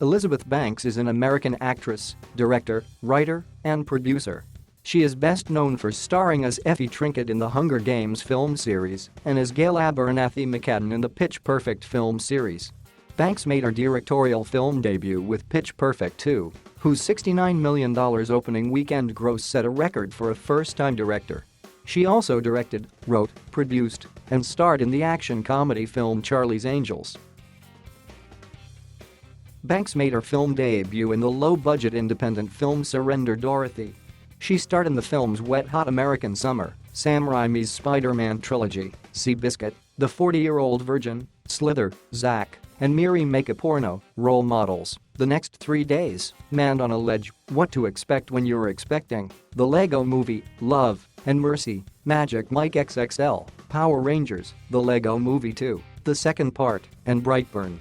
Elizabeth Banks is an American actress, director, writer, and producer. She is best known for starring as Effie Trinket in the Hunger Games film series and as Gail Abernathy McAdam in the Pitch Perfect film series. Banks made her directorial film debut with Pitch Perfect 2, whose $69 million opening weekend gross set a record for a first-time director. She also directed, wrote, produced, and starred in the action comedy film Charlie's Angels. Banks made her film debut in the low-budget independent film Surrender Dorothy. She starred in the films Wet Hot American Summer, Sam Raimi's Spider-Man trilogy, Seabiscuit, The 40-Year-Old Virgin, Slither, Zack, and Miri Make a Porno, role models, The Next 3 Days, Man on a Ledge, What to Expect When You're Expecting, The Lego Movie, Love and Mercy, Magic Mike XXL, Power Rangers, The Lego Movie 2, the second part, and Brightburn.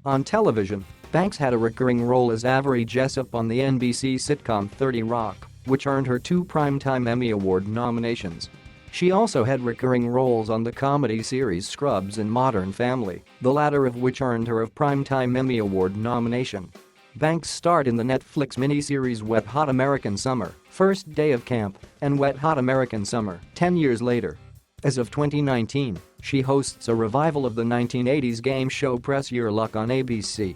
On television, Banks had a recurring role as Avery Jessup on the NBC sitcom 30 Rock, which earned her 2 Primetime Emmy Award nominations. She also had recurring roles on the comedy series Scrubs and Modern Family, the latter of which earned her a Primetime Emmy Award nomination. Banks starred in the Netflix miniseries Wet Hot American Summer, First Day of Camp, and Wet Hot American Summer, 10 years later. As of 2019, she hosts a revival of the 1980s game show Press Your Luck on ABC.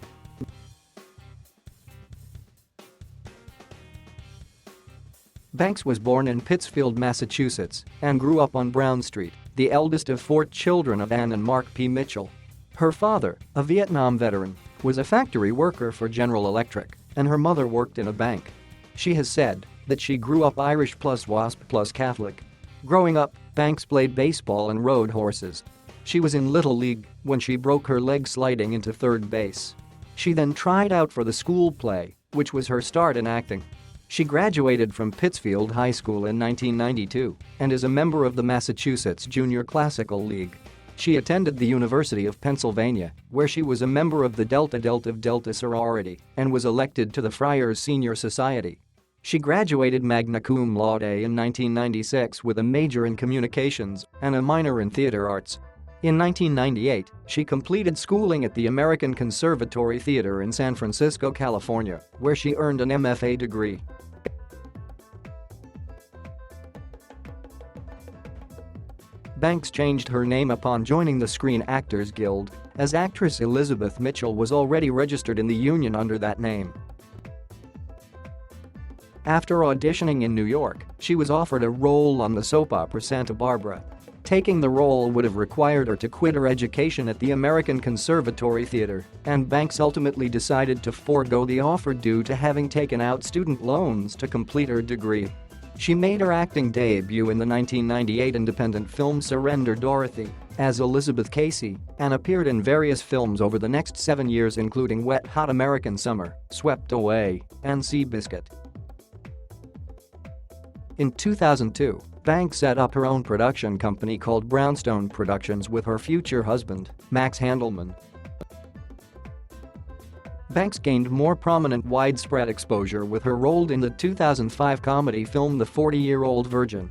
Banks was born in Pittsfield, Massachusetts, and grew up on Brown Street, the eldest of 4 children of Ann and Mark P. Mitchell. Her father, a Vietnam veteran, was a factory worker for General Electric, and her mother worked in a bank. She has said that she grew up Irish plus WASP plus Catholic. Growing up, Banks played baseball and rode horses. She was in Little League when she broke her leg sliding into third base. She then tried out for the school play, which was her start in acting. She graduated from Pittsfield High School in 1992 and is a member of the Massachusetts Junior Classical League. She attended the University of Pennsylvania, where she was a member of the Delta Delta sorority and was elected to the Friars Senior Society. She graduated magna cum laude in 1996 with a major in communications and a minor in theater arts. In 1998, she completed schooling at the American Conservatory Theater in San Francisco, California, where she earned an MFA degree. Banks changed her name upon joining the Screen Actors Guild, as actress Elizabeth Mitchell was already registered in the union under that name. After auditioning in New York, she was offered a role on the soap opera Santa Barbara. Taking the role would have required her to quit her education at the American Conservatory Theater, and Banks ultimately decided to forego the offer due to having taken out student loans to complete her degree. She made her acting debut in the 1998 independent film Surrender Dorothy as Elizabeth Casey and appeared in various films over the next 7 years, including Wet Hot American Summer, Swept Away, and Seabiscuit. In 2002, Banks set up her own production company called Brownstone Productions with her future husband, Max Handelman. Banks gained more prominent widespread exposure with her role in the 2005 comedy film The 40-Year-Old Virgin.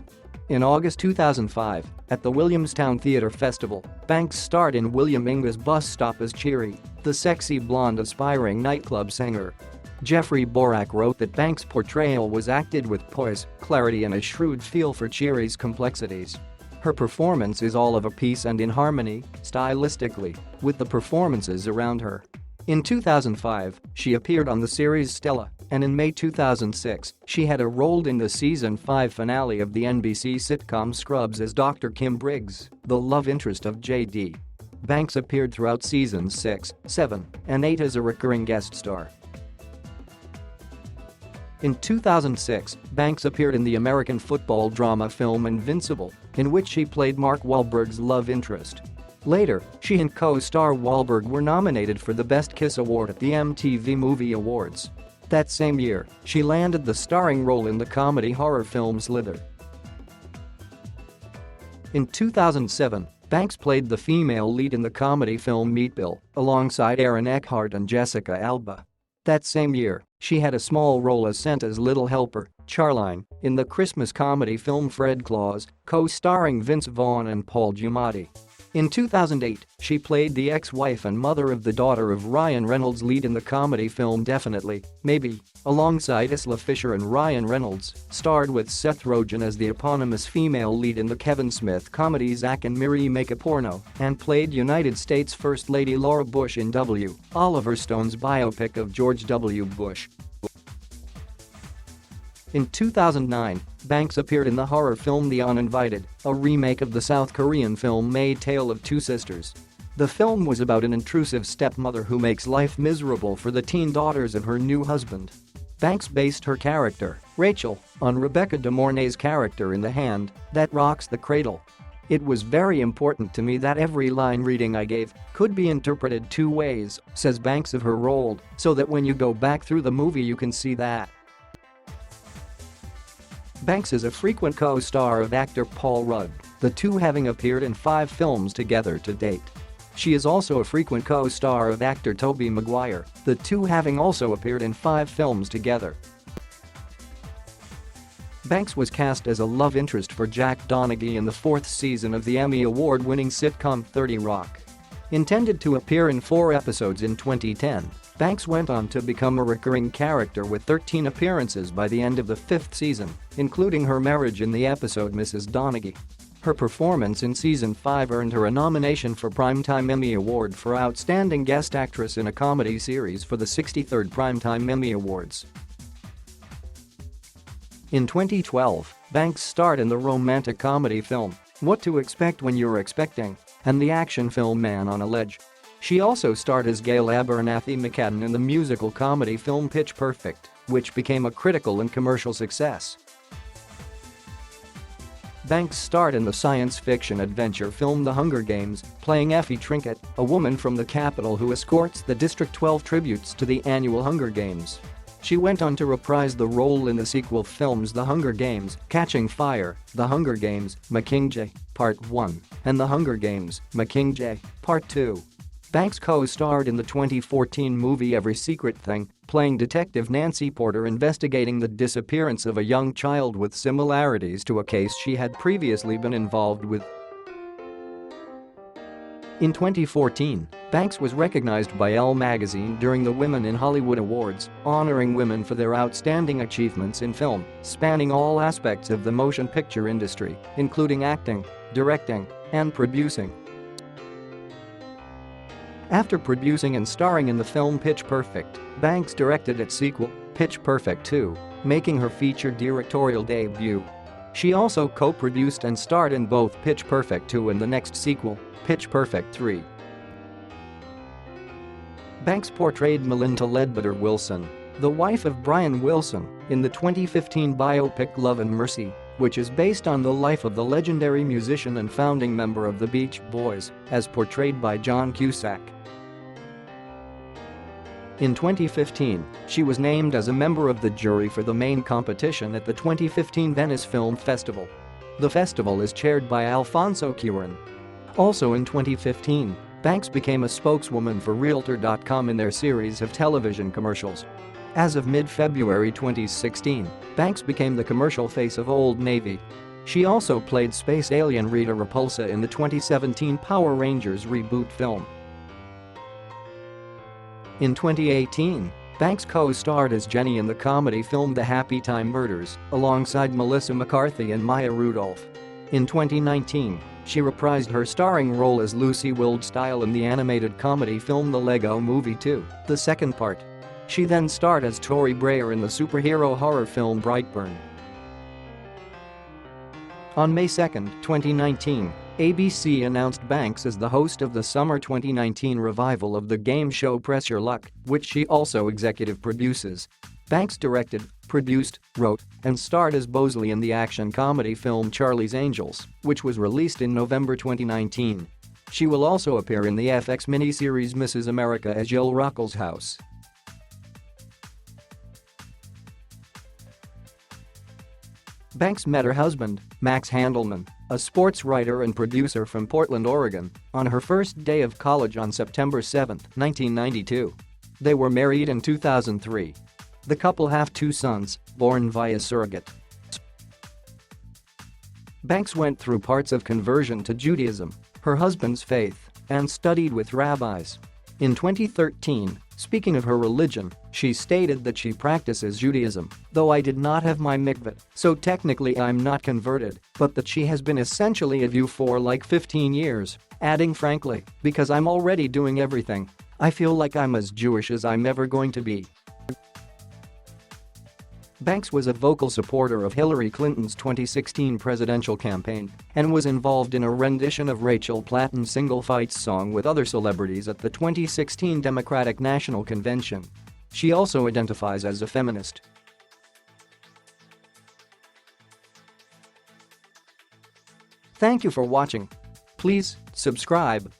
In August 2005, at the Williamstown Theatre Festival, Banks starred in William Inge's Bus Stop as Cheery, the sexy blonde aspiring nightclub singer. Jeffrey Borak wrote that Banks' portrayal was acted with poise, clarity and a shrewd feel for Cheery's complexities. Her performance is all of a piece and in harmony, stylistically, with the performances around her. In 2005, she appeared on the series Stella, and in May 2006, she had a role in the season 5 finale of the NBC sitcom Scrubs as Dr. Kim Briggs, the love interest of J.D. Banks appeared throughout seasons 6, 7, and 8 as a recurring guest star. In 2006, Banks appeared in the American football drama film Invincible, in which she played Mark Wahlberg's love interest. Later, she and co-star Wahlberg were nominated for the Best Kiss Award at the MTV Movie Awards. That same year, she landed the starring role in the comedy horror film Slither. In 2007, Banks played the female lead in the comedy film Meat Bill, alongside Aaron Eckhart and Jessica Alba. That same year, she had a small role as Santa's little helper, Charline, in the Christmas comedy film Fred Claus, co-starring Vince Vaughn and Paul Giamatti. In 2008, she played the ex-wife and mother of the daughter of Ryan Reynolds' lead in the comedy film Definitely, Maybe, alongside Isla Fisher, and Ryan Reynolds starred with Seth Rogen as the eponymous female lead in the Kevin Smith comedy Zack and Miri Make a Porno, and played United States First Lady Laura Bush in W. Oliver Stone's biopic of George W. Bush. In 2009, Banks appeared in the horror film The Uninvited, a remake of the South Korean film Made Tale of Two Sisters. The film was about an intrusive stepmother who makes life miserable for the teen daughters of her new husband. Banks based her character, Rachel, on Rebecca De Mornay's character in The Hand That Rocks the Cradle. It was very important to me that every line reading I gave could be interpreted two ways, says Banks of her role, so that when you go back through the movie you can see that. Banks is a frequent co-star of actor Paul Rudd, the two having appeared in 5 films together to date. She is also a frequent co-star of actor Tobey Maguire, the two having also appeared in 5 films together. Banks was cast as a love interest for Jack Donaghy in the 4th season of the Emmy Award-winning sitcom 30 Rock. Intended to appear in 4 episodes in 2010, Banks went on to become a recurring character with 13 appearances by the end of the 5th season, including her marriage in the episode Mrs. Donaghy. Her performance in season 5 earned her a nomination for Primetime Emmy Award for Outstanding Guest Actress in a Comedy Series for the 63rd Primetime Emmy Awards. In 2012, Banks starred in the romantic comedy film What to Expect When You're Expecting and the action film Man on a Ledge. She also starred as Gail Abernathy McCadden in the musical comedy film Pitch Perfect, which became a critical and commercial success. Banks starred in the science fiction adventure film The Hunger Games, playing Effie Trinket, a woman from the Capitol who escorts the District 12 tributes to the annual Hunger Games. She went on to reprise the role in the sequel films The Hunger Games, Catching Fire, The Hunger Games, Mockingjay, Part 1, and The Hunger Games, Mockingjay, Part 2. Banks co-starred in the 2014 movie Every Secret Thing, playing Detective Nancy Porter investigating the disappearance of a young child with similarities to a case she had previously been involved with. In 2014, Banks was recognized by Elle magazine during the Women in Hollywood Awards, honoring women for their outstanding achievements in film, spanning all aspects of the motion picture industry, including acting, directing, and producing. After producing and starring in the film Pitch Perfect, Banks directed its sequel, Pitch Perfect 2, making her feature directorial debut. She also co-produced and starred in both Pitch Perfect 2 and the next sequel, Pitch Perfect 3. Banks portrayed Melinda Ledbetter Wilson, the wife of Brian Wilson, in the 2015 biopic Love and Mercy, which is based on the life of the legendary musician and founding member of the Beach Boys, as portrayed by John Cusack. In 2015, she was named as a member of the jury for the main competition at the 2015 Venice Film Festival. The festival is chaired by Alfonso Cuarón. Also in 2015, Banks became a spokeswoman for Realtor.com in their series of television commercials. As of mid-February 2016, Banks became the commercial face of Old Navy. She also played space alien Rita Repulsa in the 2017 Power Rangers reboot film. In 2018, Banks co-starred as Jenny in the comedy film The Happy Time Murders, alongside Melissa McCarthy and Maya Rudolph. In 2019, she reprised her starring role as Lucy Wildstyle in the animated comedy film The Lego Movie 2, the second part. She then starred as Tori Breyer in the superhero horror film Brightburn. On May 2, 2019, ABC announced Banks as the host of the summer 2019 revival of the game show Press Your Luck, which she also executive produces. Banks directed, produced, wrote, and starred as Bosley in the action comedy film Charlie's Angels, which was released in November 2019. She will also appear in the FX miniseries Mrs. America as Jill Ruckelshaus. Banks met her husband, Max Handelman, a sports writer and producer from Portland, Oregon, on her first day of college on September 7, 1992. They were married in 2003. The couple have 2 sons, born via surrogate. Banks went through parts of conversion to Judaism, her husband's faith, and studied with rabbis. In 2013, speaking of her religion, she stated that she practices Judaism, though I did not have my mikveh, so technically I'm not converted, but that she has been essentially a Jew for like 15 years, adding frankly, because I'm already doing everything. I feel like I'm as Jewish as I'm ever going to be. Banks was a vocal supporter of Hillary Clinton's 2016 presidential campaign and was involved in a rendition of Rachel Platten's Single Fights song with other celebrities at the 2016 Democratic National Convention. She also identifies as a feminist. Thank you for watching. Please subscribe.